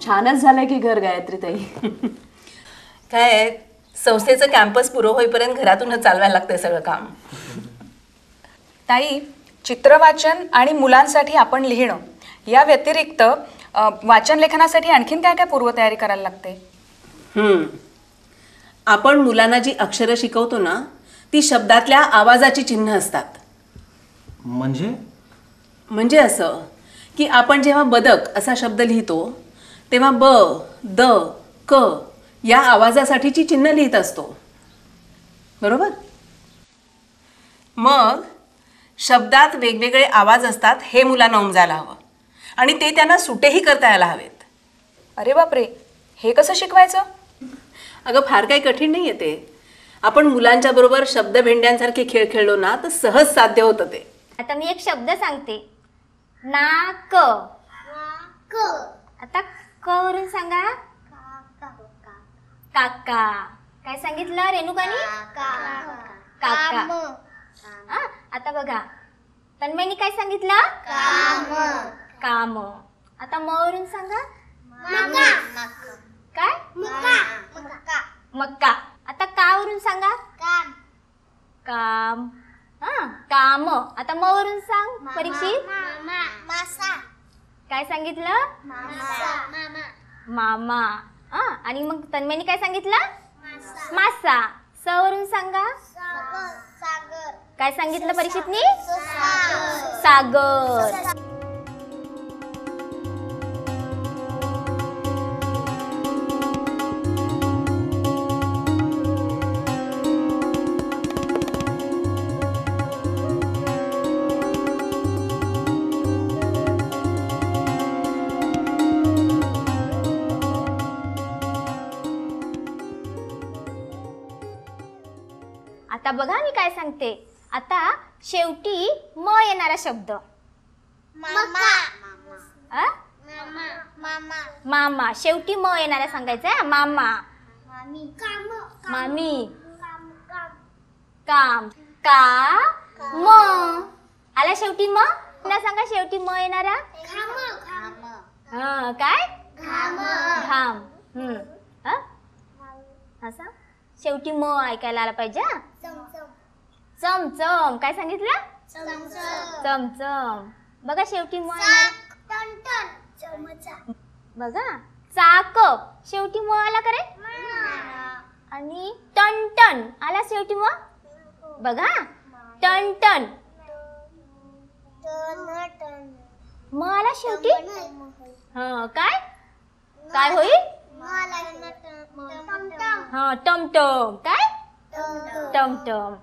छानच झालंय की घर गायत्री ताई. काय संस्थेचं कॅम्पस पुरं होईपर्यंत घरातूनच चालवायला लागतंय सगळं काम. ताई, चित्रवाचन आणि मुलांसाठी आपण लिहिणं या व्यतिरिक्त वाचन लेखनासाठी आणखीन काय काय पूर्वतयारी करायला लागते? आपण मुलांना जी अक्षरं शिकवतो ना ती शब्दातल्या आवाजाची चिन्ह असतात. म्हणजे असं की आपण जेव्हा बदक असा शब्द लिहितो तेव्हा ब, द, क या आवाजासाठीची चिन्ह लिहित असतो, बरोबर? मग शब्दात वेगवेगळे आवाज असतात हे मुलांना उमजायला हवं आणि ते त्यांना सुटेही करता यायला हवेत. अरे बापरे, हे कसं शिकवायचं? अगं फार काही कठीण नाही आहे ते. आपण मुलांच्या बरोबर शब्दभेंड्यांसारखे खेळ खेळलो ना तर सहज साध्य होतं ते. आता मी एक शब्द सांगते, नाक. आता क वरून सांगा. काका. काय सांगितलं रेणुकानी? काका. आता बघा तन्मयनी काय सांगितलं? काम. आता म वरून सांगा. काय? मक्का. आता का वरून सांगा. काम. काम. आता म वरून सांग परीक्षित. काय सांगितलं? मामा. आणि मग तन्मयनी काय सांगितलं? मासा. स वरून सांगा. काय सांगितलं परीक्षितनी? सागर. आता बघा मी काय सांगते. आता शेवटी म येणारा शब्द. मामा. शेवटी म येणारा सांगायचा. मामा. मामी. काम. का म आला शेवटी म. पुन्हा सांगा शेवटी म येणारा. काय? घाम. असा शेवटी म ऐकायला आला पाहिजे. चमचम. काय सांगितलं? चमचम. बघा शेवटी म बघा. चाक. शेवटी म आला करे. आणि टनटन आला शेवटी म. बघा टनटन. म आला शेवटी. काय काय होईल? टमटम. काय? टमटम.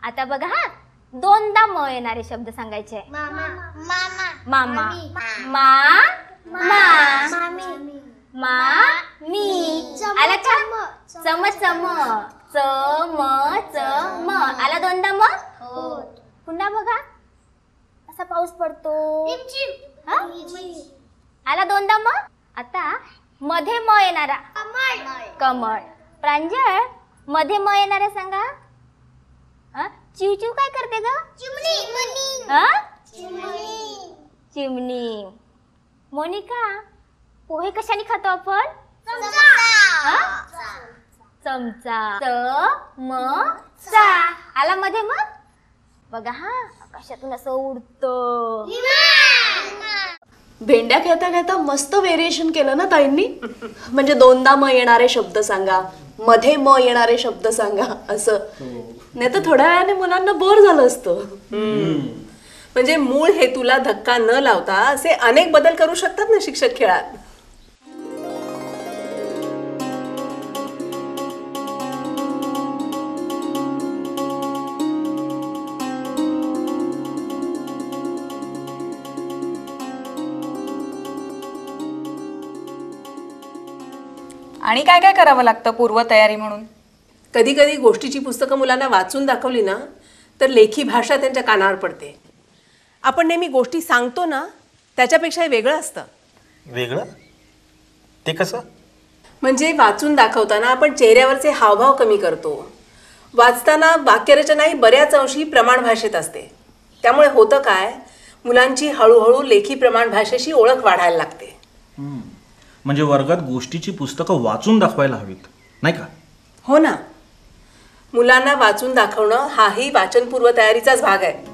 आता बघा दोनदा म येणारे शब्द सांगायचे. मामा. मी. आला का? चम. चम. आला दोनदा म. पुन्हा बघा असा पाऊस पडतो. आला दोनदा म. आता मध्ये म येणारा. कमळ. प्रांजळ मध्ये म येणारा सांगा. चिवचिव काय करते ग? चिमणी. मोनिका पोहे कशाने खातो आपण? चमचा. चमचा. आला मध्ये मग बघा. आकाशातून असं उडतं. भेंड्या खेळता खेळता मस्त व्हेरिएशन केलं ना ताईंनी. म्हणजे दोनदा म येणारे शब्द सांगा, मध्ये म येणारे शब्द सांगा असं. नाही तर थोड्या वेळाने मुलांना बोर झालं असतं. म्हणजे मूळ हेतूला धक्का न लावता असे अनेक बदल करू शकतात ना शिक्षक खेळात. आणि काय काय करावं लागतं पूर्वतयारी म्हणून? कधी कधी गोष्टीची पुस्तकं मुलांना वाचून दाखवली ना तर लेखी भाषा त्यांच्या कानावर पडते. आपण नेहमी गोष्टी सांगतो ना त्याच्यापेक्षा वेगळं असतं. वेगळं ते कसं? म्हणजे वाचून दाखवताना आपण चेहऱ्यावरचे हावभाव कमी करतो. वाचताना वाक्यरचनाही बऱ्याच अंशी प्रमाण भाषेत असते. त्यामुळे होतं काय, मुलांची हळूहळू लेखी प्रमाण भाषेशी ओळख वाढायला लागते. म्हणजे वर्गात गोष्टीची पुस्तकं वाचून दाखवायला हवीत, नाही का? हो ना, मुलांना वाचून दाखवणं हाही वाचनपूर्व तयारीचाच भाग आहे.